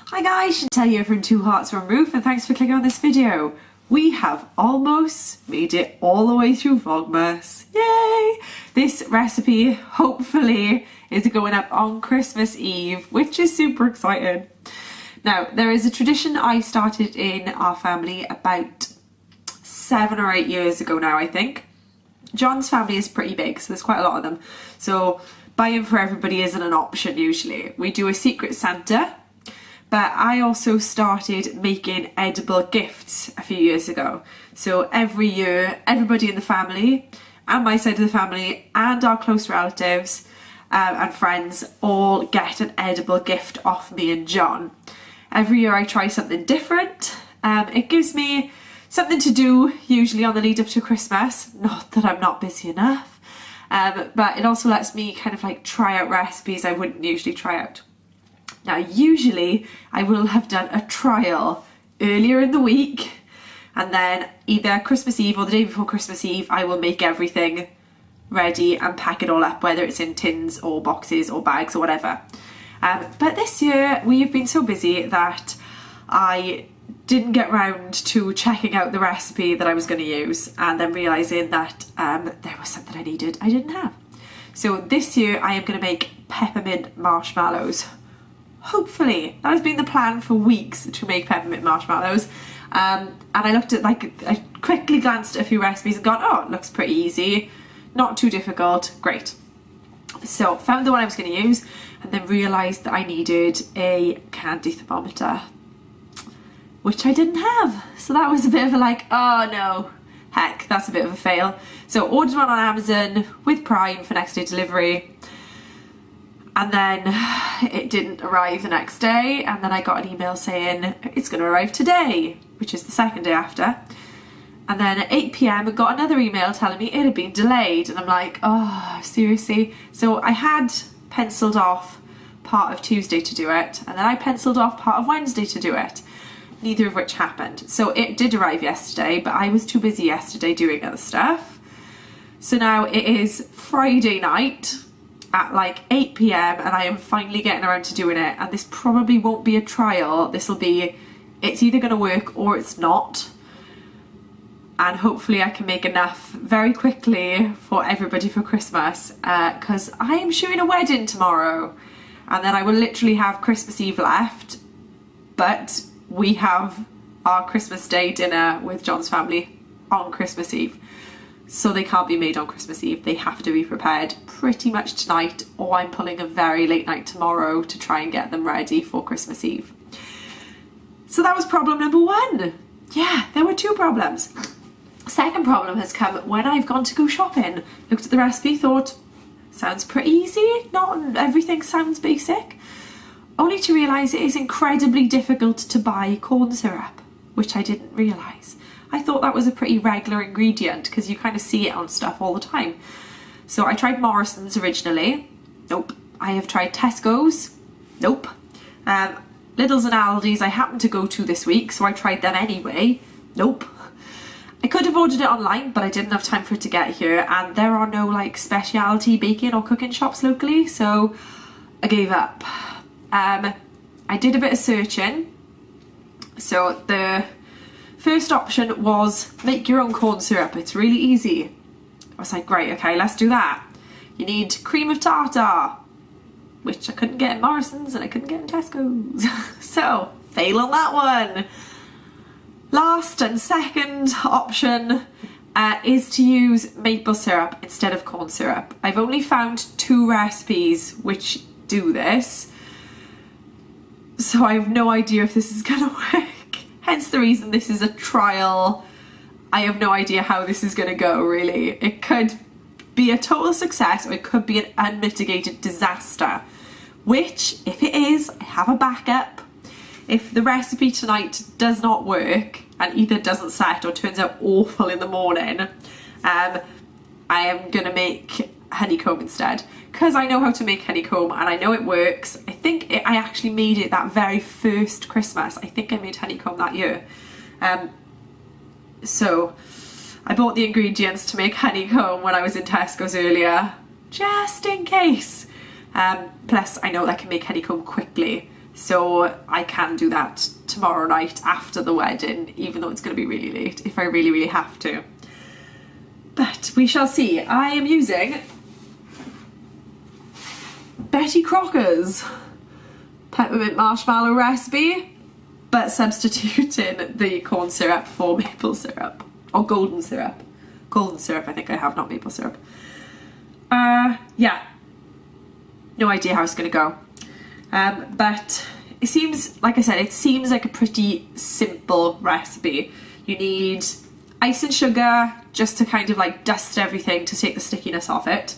Hi guys, Chantel here from Two Hearts One Roof and thanks for clicking on this video. We have almost made it all the way through Vlogmas. Yay! This recipe hopefully is going up on Christmas Eve, which is super exciting. Now, there is a tradition I started in our family about 7 or 8 years ago now, I think. John's family is pretty big, so there's quite a lot of them. So buying for everybody isn't an option usually. We do a Secret Santa. But I also started making edible gifts a few years ago. So every year, everybody in the family, and my side of the family, and our close relatives and friends all get an edible gift off me and John. Every year I try something different. It gives me something to do, usually on the lead up to Christmas. Not that I'm not busy enough. But it also lets me kind of like try out recipes I wouldn't usually try out. Now, usually I will have done a trial earlier in the week, and then either Christmas Eve or the day before Christmas Eve, I will make everything ready and pack it all up, whether it's in tins or boxes or bags or whatever. But this year we have been so busy that I didn't get round to checking out the recipe that I was going to use, and then realising that there was something I didn't have. So this year I am going to make peppermint marshmallows. Hopefully. That has been the plan for weeks, to make peppermint marshmallows. And I looked at, I quickly glanced at a few recipes and gone, oh, it looks pretty easy, not too difficult, great. So found the one I was going to use, and then realised that I needed a candy thermometer, which I didn't have. So that was a bit of a oh no, heck, that's a bit of a fail. So ordered one on Amazon with Prime for next day delivery. And then it didn't arrive the next day, and then I got an email saying it's going to arrive today, which is the second day after. And then at 8 PM I got another email telling me it had been delayed, and I'm like, oh, seriously? So I had penciled off part of Tuesday to do it, and then I penciled off part of Wednesday to do it, neither of which happened. So it did arrive yesterday, but I was too busy yesterday doing other stuff. So now it is Friday night at 8 PM and I am finally getting around to doing it, and this probably won't be a trial. This will be, it's either going to work or it's not, and hopefully I can make enough very quickly for everybody for Christmas, because I am shooting a wedding tomorrow, and then I will literally have Christmas Eve left, but we have our Christmas Day dinner with John's family on Christmas Eve. So they can't be made on Christmas Eve. They have to be prepared pretty much tonight, or I'm pulling a very late night tomorrow to try and get them ready for Christmas Eve. So that was problem number one. Yeah, there were two problems. Second problem has come when I've gone to go shopping. Looked at the recipe, thought, sounds pretty easy. Not everything sounds basic. Only to realise it is incredibly difficult to buy corn syrup, which I didn't realise. I thought that was a pretty regular ingredient because you kind of see it on stuff all the time. So I tried Morrison's originally. Nope. I have tried Tesco's. Nope. Lidl's and Aldi's I happened to go to this week, so I tried them anyway. Nope. I could have ordered it online, but I didn't have time for it to get here, and there are no specialty baking or cooking shops locally, so I gave up. I did a bit of searching. So the first option was make your own corn syrup. It's really easy. I was like, great, okay, let's do that. You need cream of tartar, which I couldn't get in Morrison's and I couldn't get in Tesco's. So, fail on that one. Last and second option is to use maple syrup instead of corn syrup. I've only found 2 recipes which do this, so I have no idea if this is gonna work. Hence the reason this is a trial. I have no idea how this is going to go, really. It could be a total success or it could be an unmitigated disaster. Which, if it is, I have a backup. If the recipe tonight does not work and either doesn't set or turns out awful in the morning, I am going to make honeycomb instead, because I know how to make honeycomb and I know it works. I think I actually made it that very first Christmas. I think I made honeycomb that year. So I bought the ingredients to make honeycomb when I was in Tesco's earlier, just in case. Plus I know I can make honeycomb quickly so I can do that tomorrow night after the wedding, even though it's going to be really late if I really have to. But we shall see. I am using Betty Crocker's peppermint marshmallow recipe, but substituting the corn syrup for maple syrup, or golden syrup. Golden syrup I think I have, not maple syrup. Yeah, no idea how it's gonna go. But it seems, like I said, it seems like a pretty simple recipe. You need ice and sugar just to kind of like dust everything to take the stickiness off it.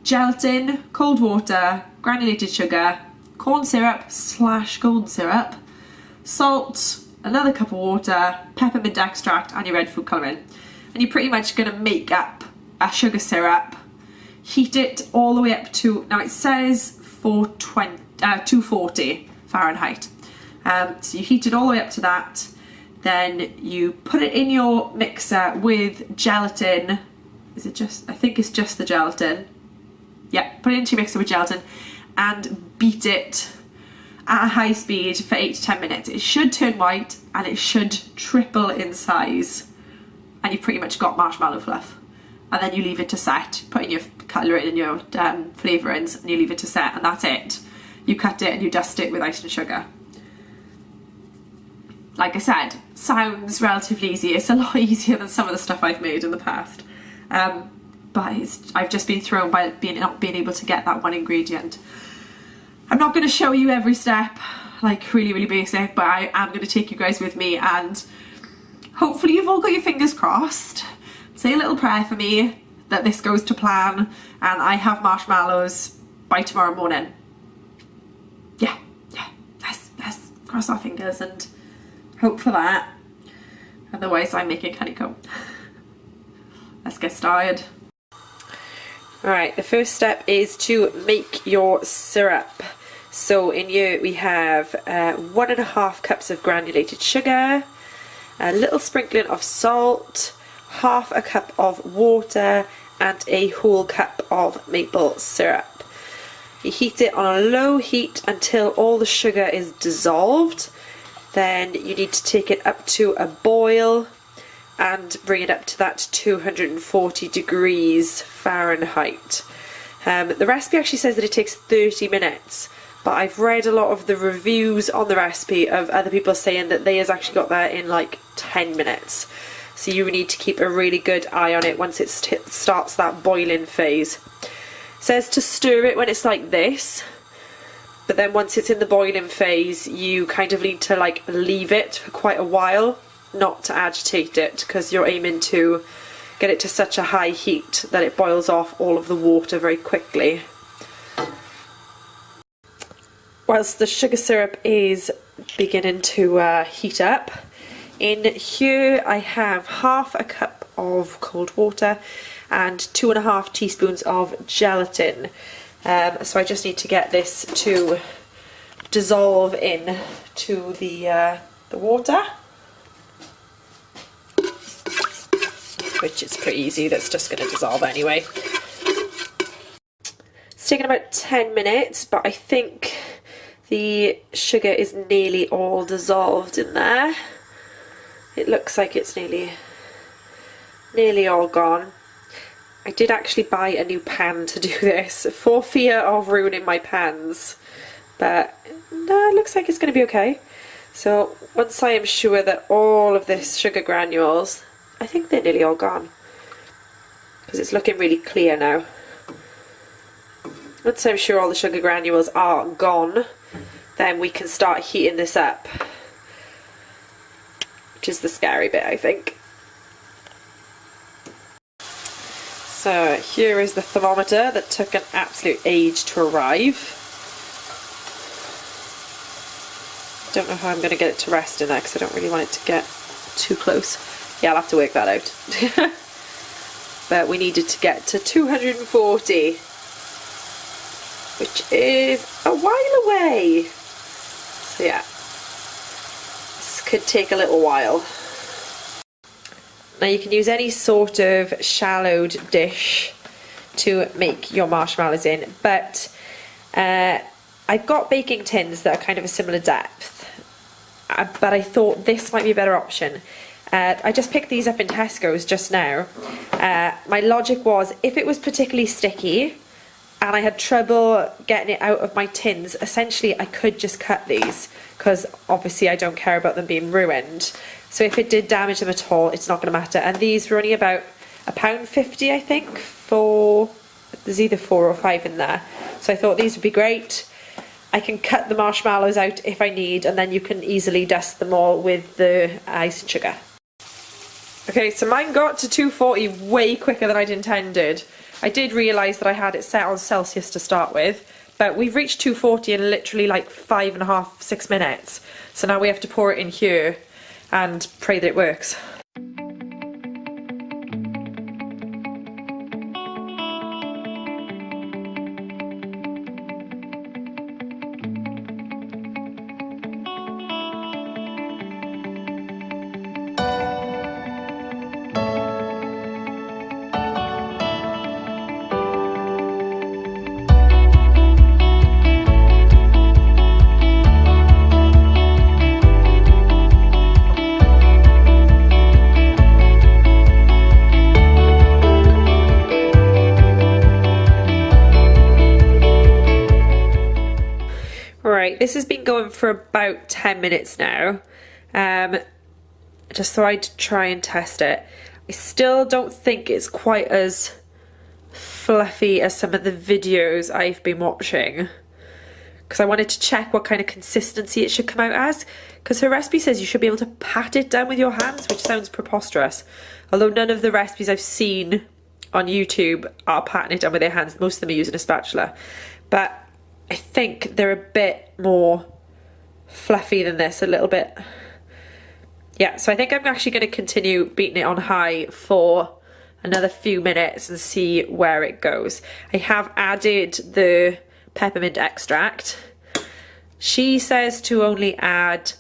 Gelatin, cold water, granulated sugar, corn syrup / golden syrup, salt, another cup of water, peppermint extract and your red food colouring. And you're pretty much going to make up a sugar syrup, heat it all the way up to, now it says 240 Fahrenheit. So you heat it all the way up to that, then you put it in your mixer with gelatin. Is it just, I think it's just the gelatin. Yeah, put it into your mixer with gelatin and beat it at a high speed for 8 to 10 minutes. It should turn white and it should triple in size, and you've pretty much got marshmallow fluff. And then you leave it to set, put in your colouring and your flavourings, and you leave it to set, and that's it. You cut it and you dust it with ice and sugar. Like I said, sounds relatively easy. It's a lot easier than some of the stuff I've made in the past. But I've just been thrown by not being able to get that one ingredient. I'm not going to show you every step, like really basic, but I am going to take you guys with me, and hopefully you've all got your fingers crossed. Say a little prayer for me that this goes to plan and I have marshmallows by tomorrow morning. Yeah, let's cross our fingers and hope for that. Otherwise I'm making honeycomb. Let's get started. Alright, the first step is to make your syrup. So in here we have 1.5 cups of granulated sugar, a little sprinkling of salt, half a cup of water and a whole cup of maple syrup. You heat it on a low heat until all the sugar is dissolved. Then you need to take it up to a boil and bring it up to that 240 degrees Fahrenheit. The recipe actually says that it takes 30 minutes, but I've read a lot of the reviews on the recipe of other people saying that they has actually got there in like 10 minutes. So you need to keep a really good eye on it once it starts that boiling phase. It says to stir it when it's like this, but then once it's in the boiling phase you kind of need to like leave it for quite a while, not to agitate it, because you're aiming to get it to such a high heat that it boils off all of the water very quickly. Whilst the sugar syrup is beginning to heat up, in here I have half a cup of cold water and 2.5 teaspoons of gelatin. So I just need to get this to dissolve in to the water, which is pretty easy. That's just going to dissolve anyway. It's taken about 10 minutes, but I think the sugar is nearly all dissolved in there. It looks like it's nearly all gone. I did actually buy a new pan to do this for fear of ruining my pans, but no, it looks like it's going to be okay. So once I am sure that all of this sugar granules, I think they're nearly all gone, because it's looking really clear now. Once I'm sure all the sugar granules are gone, then we can start heating this up, which is the scary bit, I think. So here is the thermometer that took an absolute age to arrive. Don't know how I'm going to get it to rest in there because I don't really want it to get too close. Yeah, I'll have to work that out. But we needed to get to 240, which is a while away. So yeah, this could take a little while. Now you can use any sort of shallowed dish to make your marshmallows in, but I I've got baking tins that are kind of a similar depth, but I thought this might be a better option. I just picked these up in Tesco's just now. My logic was, if it was particularly sticky and I had trouble getting it out of my tins, essentially I could just cut these, because obviously I don't care about them being ruined. So if it did damage them at all, it's not going to matter. And these were only about £1.50, I think, there's either 4 or 5 in there. So I thought these would be great. I can cut the marshmallows out if I need, and then you can easily dust them all with the ice and sugar. Okay, so mine got to 240 way quicker than I'd intended. I did realise that I had it set on Celsius to start with, but we've reached 240 in literally like 5.5, 6 minutes. So now we have to pour it in here and pray that it works. Right, this has been going for about 10 minutes now. Just thought I'd try and test it. I still don't think it's quite as fluffy as some of the videos I've been watching, because I wanted to check what kind of consistency it should come out as, because her recipe says you should be able to pat it down with your hands, which sounds preposterous. Although none of the recipes I've seen on YouTube are patting it down with their hands. Most of them are using a spatula. But I think they're a bit more fluffy than this, a little bit. Yeah, so I think I'm actually going to continue beating it on high for another few minutes and see where it goes. I have added the peppermint extract. She says to only add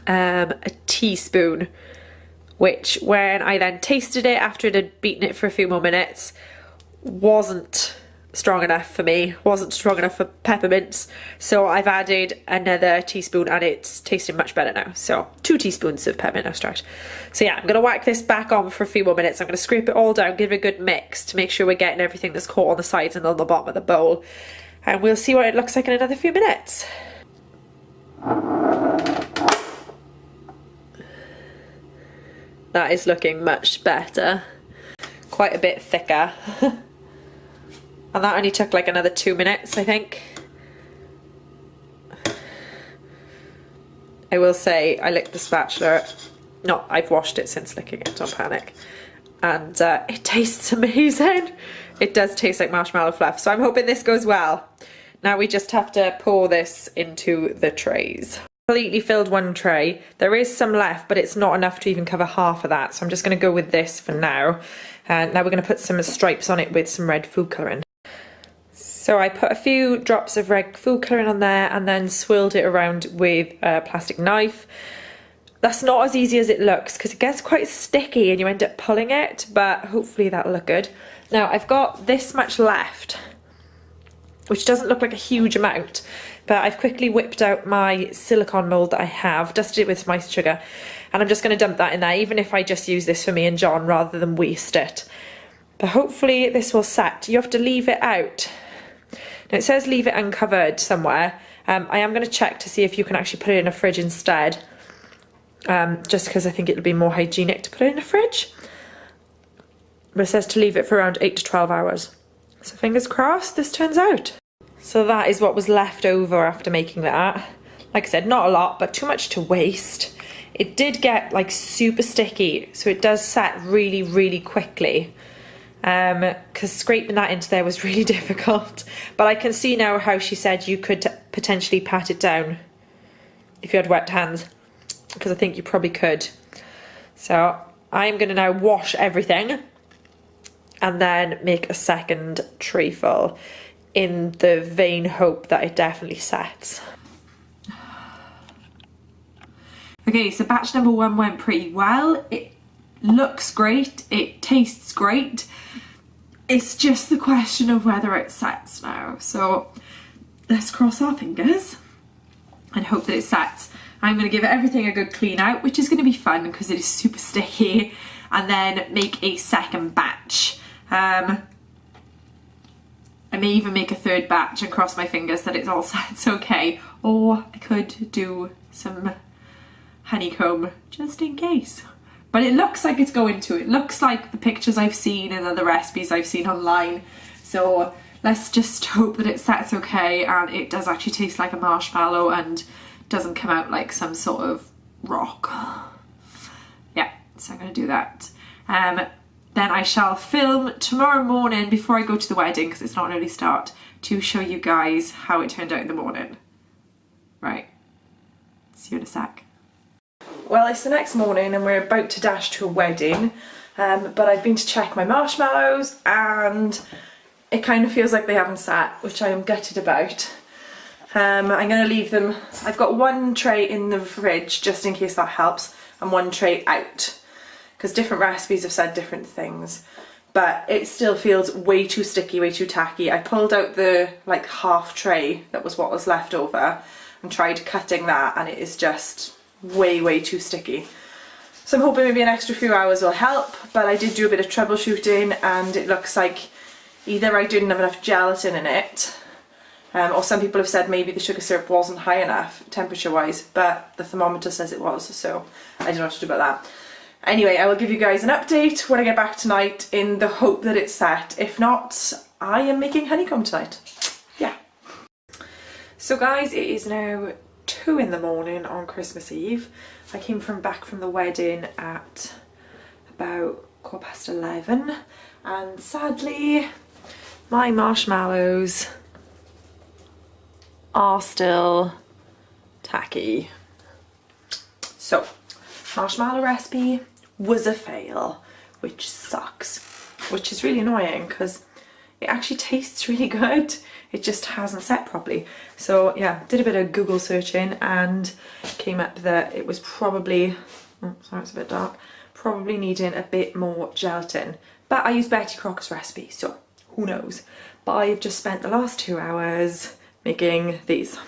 a teaspoon, which when I then tasted it after it had beaten it for a few more minutes, wasn't strong enough for me, wasn't strong enough for peppermints, so I've added another teaspoon and it's tasting much better now. So 2 teaspoons of peppermint extract. So yeah, I'm going to whack this back on for a few more minutes. I'm going to scrape it all down, give it a good mix to make sure we're getting everything that's caught on the sides and on the bottom of the bowl, and we'll see what it looks like in another few minutes. That is looking much better, quite a bit thicker. And that only took like another 2 minutes, I think. I will say I licked the spatula. No, I've washed it since licking it, don't panic. And it tastes amazing. It does taste like marshmallow fluff, so I'm hoping this goes well. Now we just have to pour this into the trays. Completely filled one tray. There is some left, but it's not enough to even cover half of that, so I'm just going to go with this for now. And now we're going to put some stripes on it with some red food colouring. So I put a few drops of red food colouring on there and then swirled it around with a plastic knife. That's not as easy as it looks because it gets quite sticky and you end up pulling it, but hopefully that'll look good. Now I've got this much left, which doesn't look like a huge amount, but I've quickly whipped out my silicone mould that I have, dusted it with some ice sugar, and I'm just going to dump that in there, even if I just use this for me and John rather than waste it. But hopefully this will set. You have to leave it out. Now it says leave it uncovered somewhere. I am going to check to see if you can actually put it in a fridge instead, just because I think it'll be more hygienic to put it in a fridge. But it says to leave it for around 8 to 12 hours. So fingers crossed this turns out. So that is what was left over after making that. Like I said, not a lot, but too much to waste. It did get like super sticky, so it does set really, really quickly. Because scraping that into there was really difficult. But I can see now how she said you could potentially pat it down if you had wet hands, because I think you probably could. So I'm going to now wash everything and then make a second tray full in the vain hope that it definitely sets. Okay, so batch number 1 went pretty well. It looks great, it tastes great. It's just the question of whether it sets now. So let's cross our fingers and hope that it sets. I'm going to give everything a good clean out, which is going to be fun because it is super sticky, and then make a second batch. I may even make a third batch and cross my fingers that it all sets okay, or I could do some honeycomb just in case. But it looks like it's going to. It looks like the pictures I've seen and other recipes I've seen online. So let's just hope that it sets okay and it does actually taste like a marshmallow and doesn't come out like some sort of rock. Yeah, so I'm going to do that. Then I shall film tomorrow morning before I go to the wedding, because it's not an early start, to show you guys how it turned out in the morning. Right, see you in a sec. Well, it's the next morning and we're about to dash to a wedding, but I've been to check my marshmallows and it kind of feels like they haven't sat, which I am gutted about. I'm going to leave them. I've got one tray in the fridge just in case that helps, and one tray out, because different recipes have said different things, but it still feels way too sticky, way too tacky. I pulled out the like half tray that was what was left over and tried cutting that, and it is just way too sticky. So I'm hoping maybe an extra few hours will help, but I did do a bit of troubleshooting and it looks like either I didn't have enough gelatin in it, or some people have said maybe the sugar syrup wasn't high enough temperature wise, but the thermometer says it was, so I don't know what to do about that. Anyway, I will give you guys an update when I get back tonight in the hope that it's set. If not, I am making honeycomb tonight. Yeah. So guys, it is now 2 in the morning on Christmas Eve. I came back from the wedding at about 11:15, and sadly my marshmallows are still tacky. So, marshmallow recipe was a fail, which sucks, which is really annoying because it actually tastes really good. It just hasn't set properly. So yeah, did a bit of Google searching and came up that it was probably, oh sorry it's a bit dark, probably needing a bit more gelatin. But I used Betty Crocker's recipe, so who knows. But I've just spent the last 2 hours making these.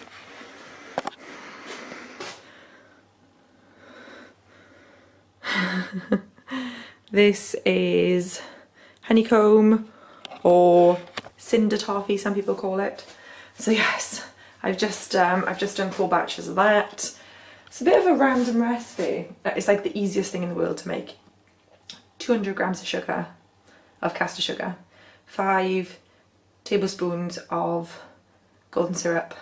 This is honeycomb, or cinder toffee some people call it. So yes, I've just done 4 batches of that. It's a bit of a random recipe. It's like the easiest thing in the world to make. 200 grams of sugar, of caster sugar, 5 tablespoons of golden syrup.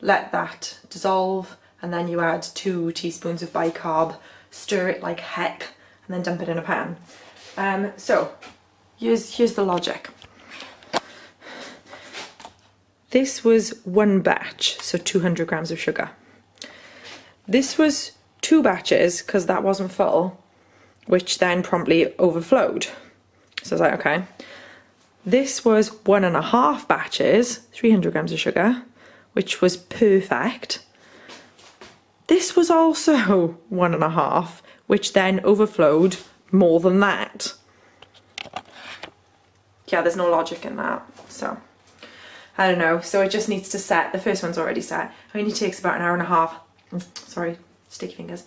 Let that dissolve, and then you add 2 teaspoons of bicarb, stir it like heck, and then dump it in a pan. So here's the logic. This was 1 batch, so 200 grams of sugar. This was 2 batches because that wasn't full, which then promptly overflowed. So I was like, okay. This was 1.5 batches, 300 grams of sugar, which was perfect. This was also 1.5, which then overflowed more than that. Yeah, there's no logic in that, so I don't know. So it just needs to set. The first one's already set. It only takes about 1.5 hours. Sorry, sticky fingers.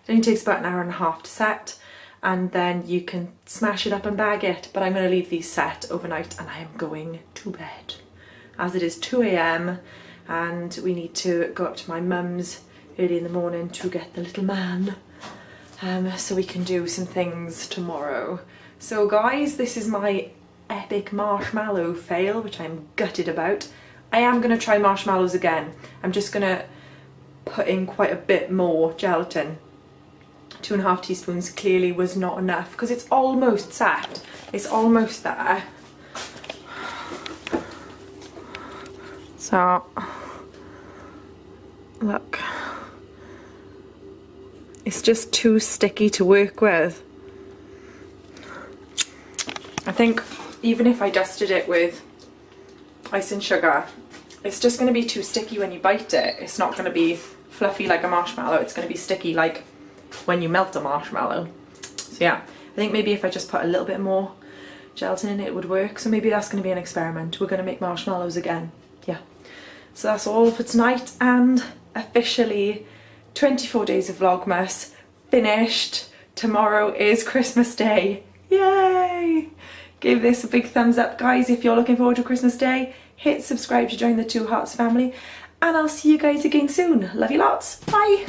It only takes about 1.5 hours to set, and then you can smash it up and bag it. But I'm going to leave these set overnight and I am going to bed, as it is 2 AM and we need to go up to my mum's early in the morning to get the little man, so we can do some things tomorrow. So guys, this is my epic marshmallow fail, which I'm gutted about. I am going to try marshmallows again. I'm just going to put in quite a bit more gelatin. 2.5 teaspoons clearly was not enough because it's almost set. It's almost there. So, look. It's just too sticky to work with. I think even if I dusted it with ice and sugar, it's just going to be too sticky when you bite it. It's not going to be fluffy like a marshmallow. It's going to be sticky like when you melt a marshmallow. So yeah, I think maybe if I just put a little bit more gelatin in it, it would work. So maybe that's going to be an experiment. We're going to make marshmallows again. Yeah. So that's all for tonight, and officially 24 days of Vlogmas finished. Tomorrow is Christmas Day. Yay! Give this a big thumbs up, guys, if you're looking forward to Christmas Day. Hit subscribe to join the Two Hearts family, and I'll see you guys again soon. Love you lots. Bye!